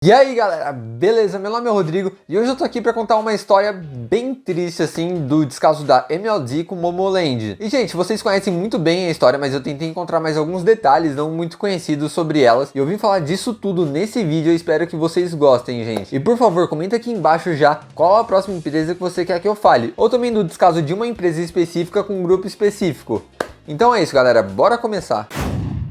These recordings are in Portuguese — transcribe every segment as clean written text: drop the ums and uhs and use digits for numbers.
E aí galera, beleza? Meu nome é Rodrigo e hoje eu tô aqui pra contar uma história bem triste assim do descaso da MLD com Momoland. E gente, vocês conhecem muito bem a história, mas eu tentei encontrar mais alguns detalhes não muito conhecidos sobre elas. E eu vim falar disso tudo nesse vídeo, eu espero que vocês gostem, gente. E por favor, comenta aqui embaixo já qual a próxima empresa que você quer que eu fale. Ou também do descaso de uma empresa específica com um grupo específico. Então é isso galera, bora começar!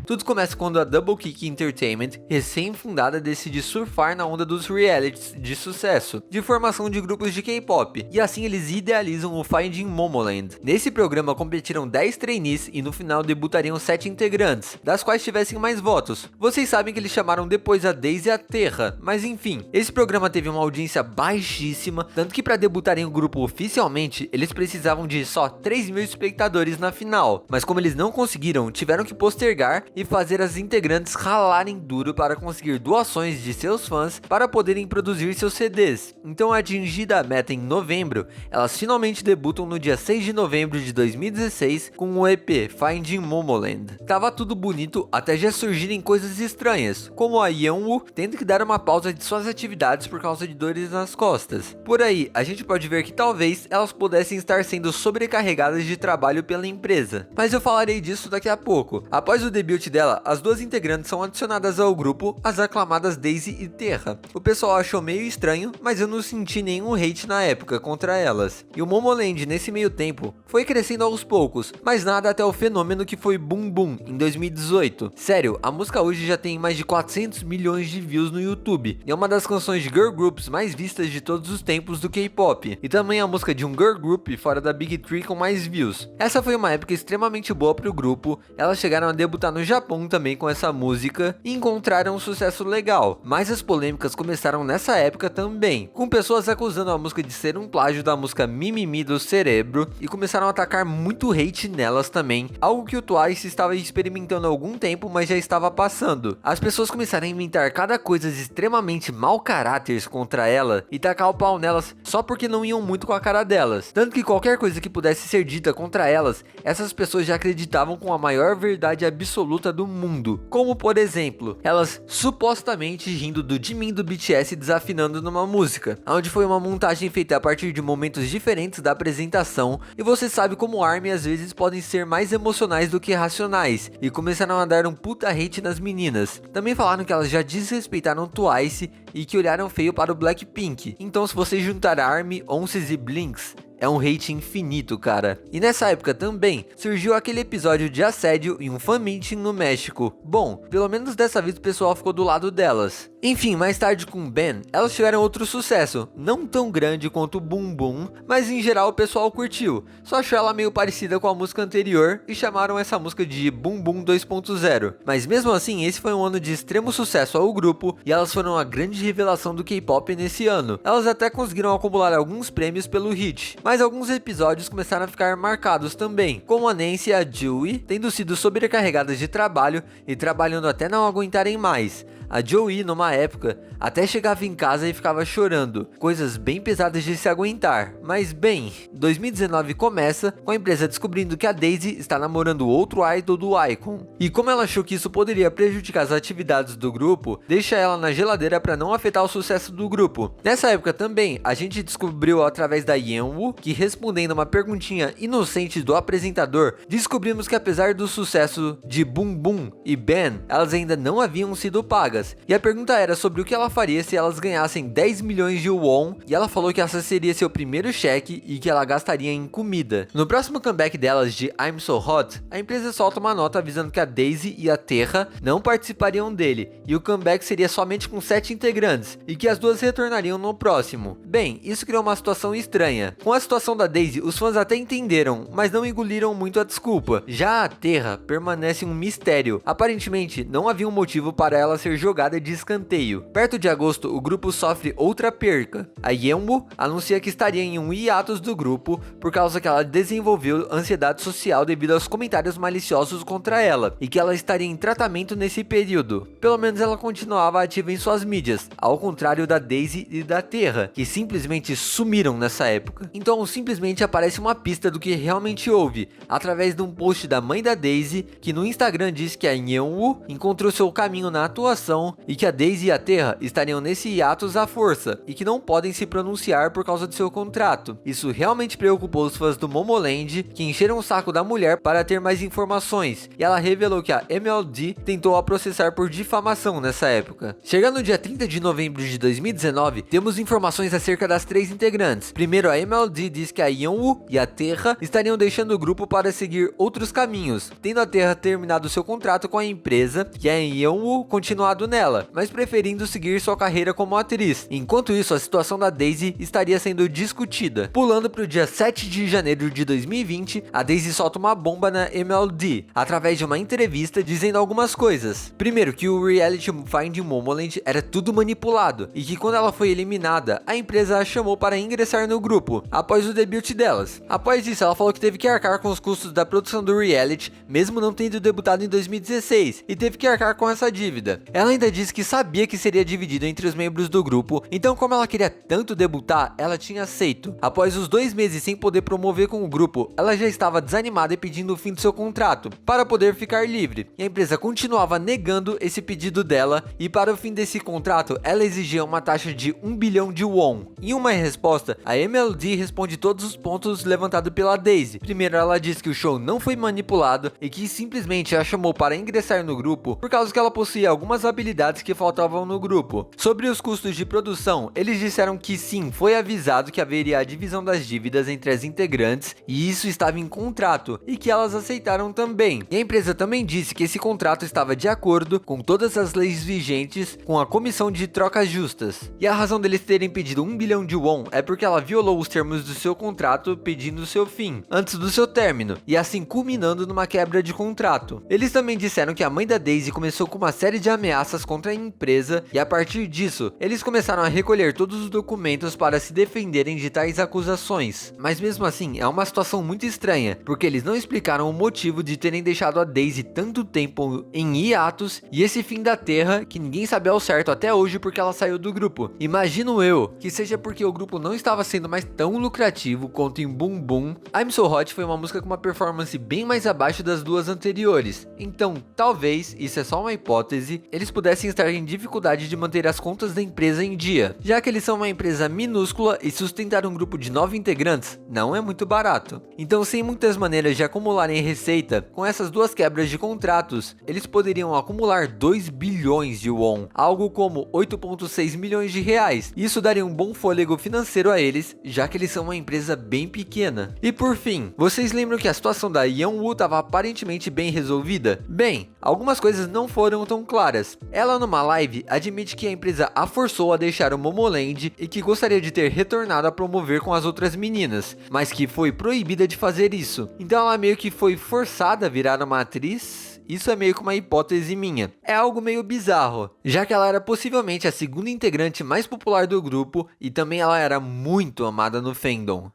Tudo começa quando a Double Kick Entertainment, recém-fundada, decide surfar na onda dos realities de sucesso, de formação de grupos de K-pop, e assim eles idealizam o Finding Momoland. Nesse programa competiram 10 trainees e no final debutariam 7 integrantes, das quais tivessem mais votos. Vocês sabem que eles chamaram depois a Daisy e a Terra, mas enfim, esse programa teve uma audiência baixíssima, tanto que para debutarem o grupo oficialmente, eles precisavam de só 3.000 espectadores na final, mas como eles não conseguiram, tiveram que postergar e fazer as integrantes ralarem duro para conseguir doações de seus fãs para poderem produzir seus CDs. Então, atingida a meta em novembro, elas finalmente debutam no dia 6 de novembro de 2016 com o EP Finding Momoland. Tava tudo bonito até já surgirem coisas estranhas, como a Yeonwoo tendo que dar uma pausa de suas atividades por causa de dores nas costas. Por aí, a gente pode ver que talvez elas pudessem estar sendo sobrecarregadas de trabalho pela empresa, mas eu falarei disso daqui a pouco. Após o debut dela, as duas integrantes são adicionadas ao grupo, as aclamadas Daisy e Terra. O pessoal achou meio estranho, mas eu não senti nenhum hate na época contra elas. E o Momoland nesse meio tempo foi crescendo aos poucos, mas nada até o fenômeno que foi Boom Boom em 2018. Sério, a música hoje já tem mais de 400 milhões de views no YouTube, e é uma das canções de girl groups mais vistas de todos os tempos do K-pop, e também a música de um girl group fora da Big Three com mais views. Essa foi uma época extremamente boa para o grupo, elas chegaram a debutar no Japão também com essa música e encontraram um sucesso legal, mas as polêmicas começaram nessa época também, com pessoas acusando a música de ser um plágio da música Mimimi do Cerebro e começaram a atacar muito hate nelas também, algo que o Twice estava experimentando há algum tempo, mas já estava passando. As pessoas começaram a inventar cada coisa extremamente mau caráteres contra ela e tacar o pau nelas só porque não iam muito com a cara delas, tanto que qualquer coisa que pudesse ser dita contra elas, essas pessoas já acreditavam com a maior verdade absoluta do mundo, como por exemplo, elas supostamente rindo do Jimin do BTS desafinando numa música, onde foi uma montagem feita a partir de momentos diferentes da apresentação, e você sabe como ARMY às vezes podem ser mais emocionais do que racionais, e começaram a dar um puta hate nas meninas. Também falaram que elas já desrespeitaram Twice e que olharam feio para o Blackpink, então se você juntar ARMY, ONCEs e Blinks, é um hate infinito, cara. E nessa época também, surgiu aquele episódio de assédio em um fan meeting no México. Bom, pelo menos dessa vez o pessoal ficou do lado delas. Enfim, mais tarde com Ben, elas tiveram outro sucesso, não tão grande quanto o Boom Boom, mas em geral o pessoal curtiu. Só achou ela meio parecida com a música anterior e chamaram essa música de Boom Boom 2.0. Mas mesmo assim, esse foi um ano de extremo sucesso ao grupo e elas foram a grande revelação do K-pop nesse ano. Elas até conseguiram acumular alguns prêmios pelo hit, mas alguns episódios começaram a ficar marcados também, como a Nancy e a Joey tendo sido sobrecarregadas de trabalho e trabalhando até não aguentarem mais. A Joey, numa época, até chegava em casa e ficava chorando, coisas bem pesadas de se aguentar. Mas bem, 2019 começa com a empresa descobrindo que a Daisy está namorando outro idol do iKON. E como ela achou que isso poderia prejudicar as atividades do grupo, deixa ela na geladeira para não afetar o sucesso do grupo. Nessa época também, a gente descobriu através da Yeonwoo que, respondendo uma perguntinha inocente do apresentador, descobrimos que apesar do sucesso de Boom Boom e Ben, elas ainda não haviam sido pagas. E a pergunta era sobre o que ela faria se elas ganhassem 10 milhões de won, e ela falou que essa seria seu primeiro cheque e que ela gastaria em comida. No próximo comeback delas de I'm So Hot, a empresa solta uma nota avisando que a Daisy e a Terra não participariam dele, e o comeback seria somente com 7 integrantes, e que as duas retornariam no próximo. Bem, isso criou uma situação estranha. Com a situação da Daisy, os fãs até entenderam, mas não engoliram muito a desculpa. Já a Terra permanece um mistério. Aparentemente, não havia um motivo para ela ser jogada de escanteio. Perto de agosto, o grupo sofre outra perca. A Yeonwoo anuncia que estaria em um hiatus do grupo por causa que ela desenvolveu ansiedade social devido aos comentários maliciosos contra ela, e que ela estaria em tratamento nesse período. Pelo menos ela continuava ativa em suas mídias, ao contrário da Daisy e da Terra, que simplesmente sumiram nessa época. Então simplesmente aparece uma pista do que realmente houve, através de um post da mãe da Daisy, que no Instagram diz que a Yeonwoo encontrou seu caminho na atuação produção e que a Daisy e a Terra estariam nesse hiatus à força e que não podem se pronunciar por causa do seu contrato. Isso realmente preocupou os fãs do Momoland, que encheram o saco da mulher para ter mais informações, e ela revelou que a MLD tentou a processar por difamação nessa época. Chegando no dia 30 de novembro de 2019, temos informações acerca das 3 integrantes. Primeiro, a MLD diz que a Yeonwoo e a Terra estariam deixando o grupo para seguir outros caminhos, tendo a Terra terminado seu contrato com a empresa e a Yeonwoo continuado nela, mas preferindo seguir sua carreira como atriz. Enquanto isso, a situação da Daisy estaria sendo discutida. Pulando para o dia 7 de janeiro de 2020, a Daisy solta uma bomba na MLD, através de uma entrevista dizendo algumas coisas. Primeiro, que o reality Finding Momoland era tudo manipulado, e que quando ela foi eliminada, a empresa a chamou para ingressar no grupo, após o debut delas. Após isso, ela falou que teve que arcar com os custos da produção do reality, mesmo não tendo debutado em 2016, e teve que arcar com essa dívida. Ela ainda disse que sabia que seria dividido entre os membros do grupo, então como ela queria tanto debutar, ela tinha aceito. Após os 2 meses sem poder promover com o grupo, ela já estava desanimada e pedindo o fim do seu contrato, para poder ficar livre. E a empresa continuava negando esse pedido dela, e para o fim desse contrato, ela exigia uma taxa de 1 bilhão de won. Em uma resposta, a MLD responde todos os pontos levantados pela Daisy. Primeiro, ela diz que o show não foi manipulado e que simplesmente a chamou para ingressar no grupo por causa que ela possuía algumas habilidades que faltavam no grupo. Sobre os custos de produção, eles disseram que sim, foi avisado que haveria a divisão das dívidas entre as integrantes e isso estava em contrato e que elas aceitaram também. E a empresa também disse que esse contrato estava de acordo com todas as leis vigentes com a comissão de trocas justas. E a razão deles terem pedido 1 bilhão de won é porque ela violou os termos do seu contrato pedindo seu fim, antes do seu término, e assim culminando numa quebra de contrato. Eles também disseram que a mãe da Daisy começou com uma série de ameaças contra a empresa e a partir disso, eles começaram a recolher todos os documentos para se defenderem de tais acusações. Mas mesmo assim, é uma situação muito estranha, porque eles não explicaram o motivo de terem deixado a Daisy tanto tempo em hiatus e esse fim da Terra que ninguém sabe ao certo até hoje porque ela saiu do grupo. Imagino eu que seja porque o grupo não estava sendo mais tão lucrativo quanto em Boom Boom. I'm So Hot foi uma música com uma performance bem mais abaixo das duas anteriores, então talvez, isso é só uma hipótese, eles pudessem estar em dificuldade de manter as contas da empresa em dia, já que eles são uma empresa minúscula e sustentar um grupo de 9 integrantes não é muito barato. Então, sem muitas maneiras de acumularem receita, com essas duas quebras de contratos, eles poderiam acumular 2 bilhões de won, algo como 8,6 milhões de reais. Isso daria um bom fôlego financeiro a eles, já que eles são uma empresa bem pequena. E por fim, vocês lembram que a situação da Yeonwoo estava aparentemente bem resolvida? Bem, algumas coisas não foram tão claras. Ela numa live admite que a empresa a forçou a deixar o Momoland e que gostaria de ter retornado a promover com as outras meninas, mas que foi proibida de fazer isso. Então ela meio que foi forçada a virar uma atriz? Isso é meio que uma hipótese minha. É algo meio bizarro, já que ela era possivelmente a segunda integrante mais popular do grupo e também ela era muito amada no fandom.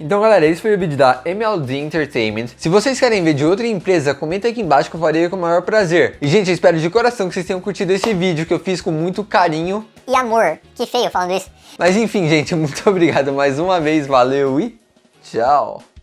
Então galera, esse foi o vídeo da MLD Entertainment. Se vocês querem ver de outra empresa, comenta aqui embaixo que eu farei com o maior prazer. E gente, eu espero de coração que vocês tenham curtido esse vídeo que eu fiz com muito carinho e amor. Que feio falando isso. Mas enfim gente, muito obrigado mais uma vez, valeu e tchau!